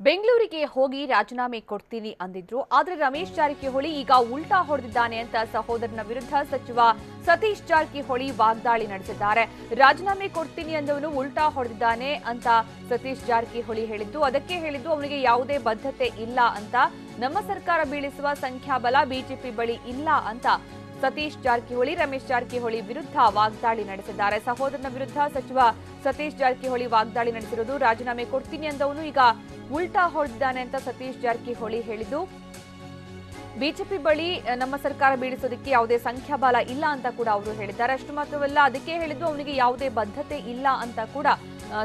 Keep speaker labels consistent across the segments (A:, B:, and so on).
A: ಬೆಂಗಳೂರಿಗೆ ಹೋಗಿ ರಾಜೀನಾಮೆ ಕೊಡ್ತೀನಿ ಅಂದಿದ್ರು. ಆದ್ರೆ ರಮೇಶ್ ಜಾರಕಿಹೊಳಿ ಈಗ ಉಲ್ಟಾ ಹೊಡೆದಿದ್ದಾನೆ ಅಂತ ಸಹೋದರನ ವಿರುದ್ಧ ಸಚಿವ ಸತೀಶ್ ಜಾರಕಿಹೊಳಿ ವಾಗ್ದಾಳಿ ನಡೆಸಿದ್ದಾರೆ. ರಾಜೀನಾಮೆ ಕೊಡ್ತೀನಿ ಅಂದವನು ಉಲ್ಟಾ ಹೊಡೆದಿದ್ದಾನೆ ಅಂತ ಸತೀಶ್ ಜಾರಕಿಹೊಳಿ ಹೇಳಿದ್ದು. ಅದಕ್ಕೆ ಹೇಳಿದ್ದು ಅವನಿಗೆ ಯಾವುದೇ ಬದ್ಧತೆ ಇಲ್ಲ ಅಂತ, ನಮ್ಮ ಸರ್ಕಾರ ಬೀಳಿಸುವ ಸಂಖ್ಯಾಬಲ ಬಿಜೆಪಿ ಬಳಿ ಇಲ್ಲ ಅಂತ ಸತೀಶ್ ಜಾರಕಿಹೊಳಿ ರಮೇಶ್ ಜಾರಕಿಹೊಳಿ ವಿರುದ್ಧ ವಾಗ್ದಾಳಿ ನಡೆಸಿದ್ದಾರೆ. ಸಹೋದರನ ವಿರುದ್ಧ ಸಚಿವ ಸತೀಶ್ ಜಾರಕಿಹೊಳಿ ವಾಗ್ದಾಳಿ ನಡೆಸಿರೋದು. ರಾಜೀನಾಮೆ ಕೊಡ್ತೀನಿ ಅಂದವನು ಈಗ ಉಲ್ಟಾ ಹೊಡೆದಿದ್ದಾನೆ ಅಂತ ಸತೀಶ್ ಜಾರಕಿಹೊಳಿ ಹೇಳಿದ್ದು. ಬಿಜೆಪಿ ಬಳಿ ನಮ್ಮ ಸರ್ಕಾರ ಬೀಳಿಸೋದಕ್ಕೆ ಯಾವುದೇ ಸಂಖ್ಯಾಬಲ ಇಲ್ಲ ಅಂತ ಕೂಡ ಅವರು ಹೇಳಿದ್ದಾರೆ. ಅಷ್ಟು ಮಾತ್ರವಲ್ಲ, ಅದಕ್ಕೆ ಹೇಳಿದ್ದು ಅವನಿಗೆ ಯಾವುದೇ ಬದ್ಧತೆ ಇಲ್ಲ ಅಂತ ಕೂಡ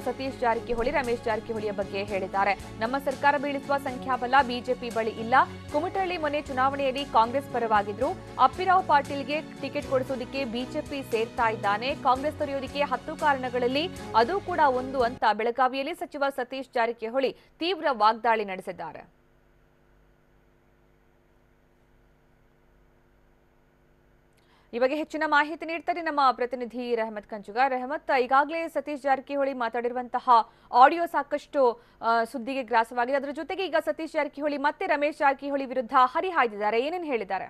A: ಸತೀಶ್ ಜಾರಕಿಹೊಳಿ ರಮೇಶ್ ಜಾರಕಿಹೊಳಿಯ ಬಗ್ಗೆ ಹೇಳಿದ್ದಾರೆ. ನಮ್ಮ ಸರ್ಕಾರ ಬೀಳಿಸುವ ಸಂಖ್ಯಾಬಲ ಬಿಜೆಪಿ ಬಳಿ ಇಲ್ಲ. ಕುಮಟಳ್ಳಿ ಮೊನ್ನೆ ಚುನಾವಣೆಯಲ್ಲಿ ಕಾಂಗ್ರೆಸ್ ಪರವಾಗಿದ್ರು. ಅಪ್ಪಿರಾವ್ ಪಾಟೀಲ್ಗೆ ಟಿಕೆಟ್ ಕೊಡಿಸೋದಕ್ಕೆ ಬಿಜೆಪಿ ಸೇರ್ತಾ ಇದ್ದಾನೆ. ಕಾಂಗ್ರೆಸ್ ತೊರೆಯೋದಕ್ಕೆ 10 ಕಾರಣಗಳಲ್ಲಿ ಅದು ಕೂಡ ಒಂದು ಅಂತ ಬೆಳಗಾವಿಯಲ್ಲಿ ಸಚಿವ ಸತೀಶ್ ಜಾರಕಿಹೊಳಿ ತೀವ್ರ ವಾಗ್ದಾಳಿ ನಡೆಸಿದ್ದಾರೆ. ಈ ಬಗ್ಗೆ ಹೆಚ್ಚಿನ ಮಾಹಿತಿ ನೀಡ್ತಾರೆ ನಮ್ಮ ಪ್ರತಿನಿಧಿ ರೆಹಮತ್ ಕಂಚುಗ. ರೆಹಮತ್, ಈಗಾಗಲೇ ಸತೀಶ್ ಜಾರಕಿಹೊಳಿ ಮಾತಾಡಿರುವಂತಹ ಆಡಿಯೋ ಸಾಕಷ್ಟು ಸುದ್ದಿಗೆ ಗ್ರಾಸವಾಗಿದೆ. ಅದರ ಜೊತೆಗೆ ಈಗ ಸತೀಶ್ ಜಾರಕಿಹೊಳಿ ಮತ್ತೆ ರಮೇಶ್ ಜಾರಕಿಹೊಳಿ ವಿರುದ್ಧ ಹರಿಹಾಯ್ದಿದ್ದಾರೆ. ಏನೇನು ಹೇಳಿದ್ದಾರೆ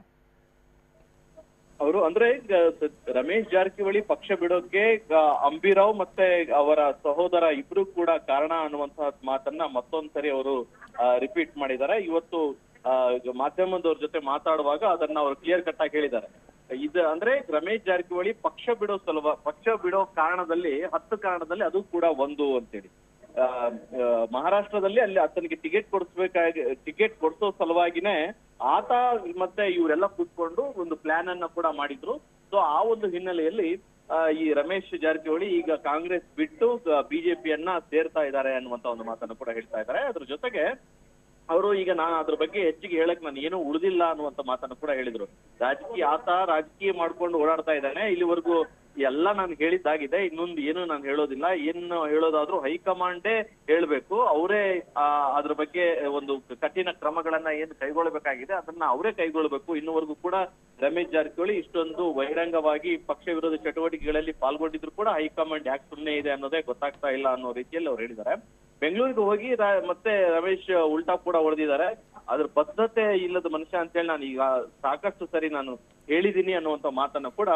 B: ಅವರು? ಅಂದ್ರೆ ರಮೇಶ್ ಜಾರಕಿಹೊಳಿ ಪಕ್ಷ ಬಿಡೋಕೆ ಅಂಬಿರಾವ್ ಮತ್ತೆ ಅವರ ಸಹೋದರ ಇಬ್ರು ಕೂಡ ಕಾರಣ ಅನ್ನುವಂತಹ ಮಾತನ್ನ ಮತ್ತೊಂದ್ಸರಿ ಅವರು ರಿಪೀಟ್ ಮಾಡಿದ್ದಾರೆ. ಇವತ್ತು ಮಾಧ್ಯಮದವ್ರ ಜೊತೆ ಮಾತಾಡುವಾಗ ಅದನ್ನ ಅವರು ಕ್ಲಿಯರ್ ಕಟ್ ಆಗಿ ಹೇಳಿದ್ದಾರೆ. ಅಂದ್ರೆ ರಮೇಶ್ ಜಾರಕಿಹೊಳಿ ಪಕ್ಷ ಬಿಡೋ ಕಾರಣದಲ್ಲಿ 10 ಕಾರಣದಲ್ಲಿ ಅದು ಕೂಡ ಒಂದು ಅಂತೇಳಿ ಮಹಾರಾಷ್ಟ್ರದಲ್ಲಿ ಅಲ್ಲಿ ಆತನಿಗೆ ಟಿಕೆಟ್ ಕೊಡಿಸೋ ಸಲುವಾಗಿನೇ ಆತ ಮತ್ತೆ ಇವರೆಲ್ಲ ಕೂತ್ಕೊಂಡು ಒಂದು ಪ್ಲಾನ್ ಅನ್ನ ಕೂಡ ಮಾಡಿದ್ರು. ಸೊ ಆ ಒಂದು ಹಿನ್ನೆಲೆಯಲ್ಲಿ ಈ ರಮೇಶ್ ಜಾರಕಿಹೊಳಿ ಈಗ ಕಾಂಗ್ರೆಸ್ ಬಿಟ್ಟು ಬಿಜೆಪಿಯನ್ನ ಸೇರ್ತಾ ಇದ್ದಾರೆ ಅನ್ನುವಂತ ಒಂದು ಮಾತನ್ನು ಕೂಡ ಹೇಳ್ತಾ ಇದ್ದಾರೆ. ಅದ್ರ ಜೊತೆಗೆ ಅವರು ಈಗ ನಾನು ಅದ್ರ ಬಗ್ಗೆ ಹೆಚ್ಚಿಗೆ ಹೇಳಕ್ ನಾನು ಏನೂ ಉಳಿದಿಲ್ಲ ಅನ್ನುವಂತ ಮಾತನ್ನು ಕೂಡ ಹೇಳಿದ್ರು. ರಾಜಕೀಯ ಮಾಡ್ಕೊಂಡು ಓಡಾಡ್ತಾ ಇದ್ದಾನೆ, ಇಲ್ಲಿವರೆಗೂ ಎಲ್ಲ ನಾನು ಹೇಳಿದ್ದಾಗಿದೆ, ಇನ್ನೊಂದು ಏನು ನಾನು ಹೇಳೋದಿಲ್ಲ, ಏನು ಹೇಳೋದಾದ್ರೂ ಹೈಕಮಾಂಡೇ ಹೇಳ್ಬೇಕು, ಅವರೇ ಅದ್ರ ಬಗ್ಗೆ ಒಂದು ಕಠಿಣ ಕ್ರಮಗಳನ್ನ ಏನು ಕೈಗೊಳ್ಳಬೇಕಾಗಿದೆ ಅದನ್ನ ಅವರೇ ಕೈಗೊಳ್ಬೇಕು. ಇನ್ನುವರೆಗೂ ಕೂಡ ರಮೇಶ್ ಜಾರಕಿಹೊಳಿ ಇಷ್ಟೊಂದು ಬಹಿರಂಗವಾಗಿ ಪಕ್ಷ ವಿರೋಧ ಚಟುವಟಿಕೆಗಳಲ್ಲಿ ಪಾಲ್ಗೊಂಡಿದ್ರು ಕೂಡ ಹೈಕಮಾಂಡ್ ಯಾಕೆ ಸುಮ್ಮನೆ ಇದೆ ಅನ್ನೋದೇ ಗೊತ್ತಾಗ್ತಾ ಇಲ್ಲ ಅನ್ನೋ ರೀತಿಯಲ್ಲಿ ಅವ್ರು ಹೇಳಿದ್ದಾರೆ. ಬೆಂಗಳೂರಿಗೆ ಹೋಗಿ ಮತ್ತೆ ರಮೇಶ್ ಉಲ್ಟಾ ಕೂಡ ಹೊಡೆದಿದ್ದಾರೆ. ಅದ್ರ ಬದ್ಧತೆ ಇಲ್ಲದ ಮನುಷ್ಯ ಅಂತೇಳಿ ನಾನು ಈಗ ಸಾಕಷ್ಟು ಸರಿ ನಾನು ಹೇಳಿದೀನಿ ಅನ್ನುವಂತ ಮಾತನ್ನ ಕೂಡ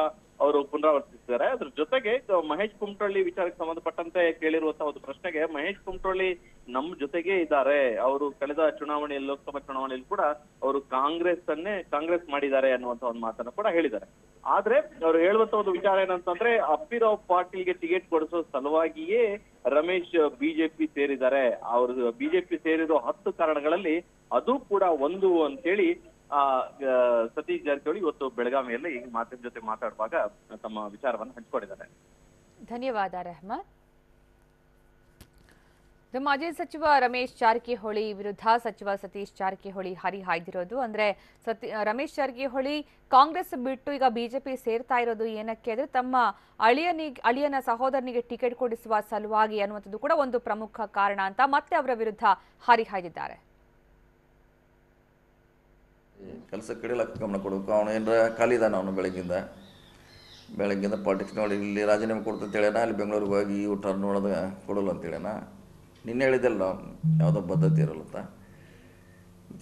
B: ಅವರು ಪುನರಾವರ್ತಿಸಿದ್ದಾರೆ. ಅದ್ರ ಜೊತೆಗೆ ಮಹೇಶ್ ಕುಮಟಳ್ಳಿ ವಿಚಾರಕ್ಕೆ ಸಂಬಂಧಪಟ್ಟಂತೆ ಕೇಳಿರುವಂತಹ ಒಂದು ಪ್ರಶ್ನೆಗೆ ಮಹೇಶ್ ಕುಮಟಳ್ಳಿ ನಮ್ಮ ಜೊತೆಗೆ ಇದ್ದಾರೆ, ಅವರು ಕಳೆದ ಚುನಾವಣೆಯಲ್ಲಿ ಲೋಕಸಭಾ ಚುನಾವಣೆಯಲ್ಲಿ ಕೂಡ ಅವರು ಕಾಂಗ್ರೆಸ್ ಮಾಡಿದ್ದಾರೆ ಅನ್ನುವಂತ ಒಂದು ಮಾತನ್ನ ಕೂಡ ಹೇಳಿದ್ದಾರೆ. ಆದ್ರೆ ಅವ್ರು ಹೇಳುವಂತ ಒಂದು ವಿಚಾರ ಏನಂತಂದ್ರೆ ಅಪ್ಪಿರಾವ್ ಪಾಟೀಲ್ಗೆ ಟಿಕೆಟ್ ಕೊಡಿಸೋ ಸಲುವಾಗಿಯೇ ರಮೇಶ್ ಬಿಜೆಪಿ ಸೇರಿದ್ದಾರೆ. ಅವರು ಬಿಜೆಪಿ ಸೇರಿರೋ 10 ಕಾರಣಗಳಲ್ಲಿ ಅದು ಕೂಡ ಒಂದು ಅಂತೇಳಿ ಸತೀಶ್ ಜಾರಕಿಹೊಳಿ ಇವತ್ತು ಬೆಳಗಾವಿಯಲ್ಲಿ ಮಾತಿನ ಜೊತೆ ಮಾತಾಡುವಾಗ ತಮ್ಮ ವಿಚಾರವನ್ನು ಹಂಚಿಕೊಂಡಿದ್ದಾರೆ.
A: ಧನ್ಯವಾದ ರೆಹಮತ್. ಮಾಜಿ ಸಚಿವ ರಮೇಶ್ ಜಾರಕಿಹೊಳಿ ವಿರುದ್ಧ ಸಚಿವ ಸತೀಶ್ ಜಾರಕಿಹೊಳಿ ಹರಿಹಾಯ್ದಿರೋದು. ಅಂದ್ರೆ ರಮೇಶ್ ಜಾರಕಿಹೊಳಿ ಕಾಂಗ್ರೆಸ್ ಬಿಟ್ಟು ಈಗ ಬಿಜೆಪಿ ಸೇರ್ತಾ ಇರೋದು ಏನಕ್ಕೆ ಅಂದ್ರೆ ತಮ್ಮ ಅಳಿಯನ ಸಹೋದರನಿಗೆ ಟಿಕೆಟ್ ಕೊಡಿಸುವ ಸಲುವಾಗಿ ಅನ್ನುವಂಥದ್ದು ಕೂಡ ಒಂದು ಪ್ರಮುಖ ಕಾರಣ ಅಂತ ಮತ್ತೆ ಅವರ ವಿರುದ್ಧ ಹರಿಹಾಯ್ದಿದ್ದಾರೆ.
C: ಕೆಲಸ ಕಡೆಲ್ಲ ಗಮನ ಕೊಡಬೇಕು. ಅವನು ಏನಾರ ಖಾಲಿ ಇದ್ದಾನೆ, ಅವನು ಬೆಳಗ್ಗಿಂದ ಪಾಲಿಟಿಕ್ಸ್ ನೋಡಿ ಇಲ್ಲಿ ರಾಜೀನಾಮೆ ಕೊಡ್ತಂತ ಹೇಳ್ಯಾನ, ಅಲ್ಲಿ ಬೆಂಗಳೂರಿಗೆ ಹೋಗಿ ಟರ್ನ್ ನೋಡೋದು ಕೊಡೋಲ್ಲ ಅಂತ ಹೇಳ್ಯಾನ. ನಿನ್ನೆ ಹೇಳಿದ್ದಲ್ಲ ಯಾವುದೋ ಬದ್ಧತೆ ಇರಲ್ಲಂತ.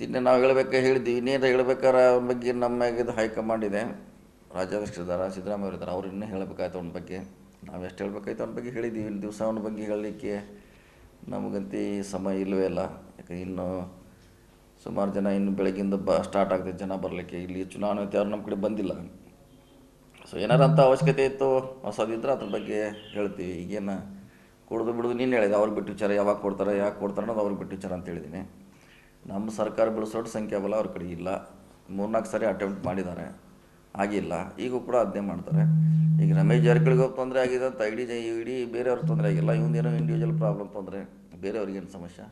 C: ಇನ್ನೇ ನಾವು ಹೇಳಿದ್ದೀವಿ, ಇನ್ನೇನು ಹೇಳ್ಬೇಕಾರೆ ಅವನ ಬಗ್ಗೆ ನಮ್ಮಾಗಿದ್ದು ಹೈಕಮಾಂಡ್ ಇದೆ, ರಾಜ್ಯಾಧ್ಯಕ್ಷ ಇದ್ದಾರೆ, ಸಿದ್ದರಾಮಯ್ಯ ಇದ್ದಾರೆ, ಅವ್ರು ಇನ್ನೂ ಹೇಳಬೇಕಾಯ್ತು ಅವನ ಬಗ್ಗೆ. ನಾವು ಎಷ್ಟು ಹೇಳಬೇಕಾಯ್ತು ಅವನ ಬಗ್ಗೆ ಹೇಳಿದ್ದೀವಿ. ಇನ್ನು ದಿವಸ ಅವನ ಬಗ್ಗೆ ಹೇಳಲಿಕ್ಕೆ ನಮಗಂತೂ ಸಮಯ ಇಲ್ಲವೇ ಇಲ್ಲ. ಯಾಕೆ ಇನ್ನು ಸುಮಾರು ಜನ ಇನ್ನು ಬೆಳಗ್ಗಿಂದ ಸ್ಟಾರ್ಟ್ ಆಗ್ತದೆ ಜನ ಬರಲಿಕ್ಕೆ. ಇಲ್ಲಿ ಚುನಾವಣೆ ಯಾರು ನಮ್ಮ ಕಡೆ ಬಂದಿಲ್ಲ. ಸೊ ಏನಾರು ಅಂತ ಅವಶ್ಯಕತೆ ಇತ್ತು ಹೊಸದಿದ್ರೆ ಅದ್ರ ಬಗ್ಗೆ ಹೇಳ್ತೀವಿ. ಈಗೇನು ಕೊಡೋದು ಬಿಡೋದು ನೀನು ಹೇಳಿದೆ, ಅವ್ರಿಗೆ ಬಿಟ್ಟು ವಿಚಾರ, ಯಾವಾಗ ಕೊಡ್ತಾರೆ ಯಾಕೆ ಕೊಡ್ತಾರೆ ಅನ್ನೋದು ಅವ್ರಿಗೆ ಬಿಟ್ಟು ವಿಚಾರ ಅಂತ ಹೇಳಿದ್ದೀನಿ. ನಮ್ಮ ಸರ್ಕಾರ ಬೆಳೆಸೋಷ್ಟು ಸಂಖ್ಯಾಬಲ ಅವ್ರ ಕಡೆ ಇಲ್ಲ. 3-4 ಸಾರಿ ಅಟೆಂಪ್ಟ್ ಮಾಡಿದ್ದಾರೆ, ಆಗಿಲ್ಲ. ಈಗೂ ಕೂಡ ಅದನ್ನೇ ಮಾಡ್ತಾರೆ. ಈಗ ರಮೇಶ್ ಜಾರಕಿಹೊಳಿಗೆ ತೊಂದರೆ ಆಗಿದೆ ಅಂತ ಇಡೀ ಬೇರೆಯವ್ರಿಗೆ ತೊಂದರೆ ಆಗಿಲ್ಲ. ಇವನೇನೋ ಇಂಡಿವಿಜುವಲ್ ಪ್ರಾಬ್ಲಮ್ ತೊಂದರೆ, ಬೇರೆಯವ್ರಿಗೇನು ಸಮಸ್ಯೆ.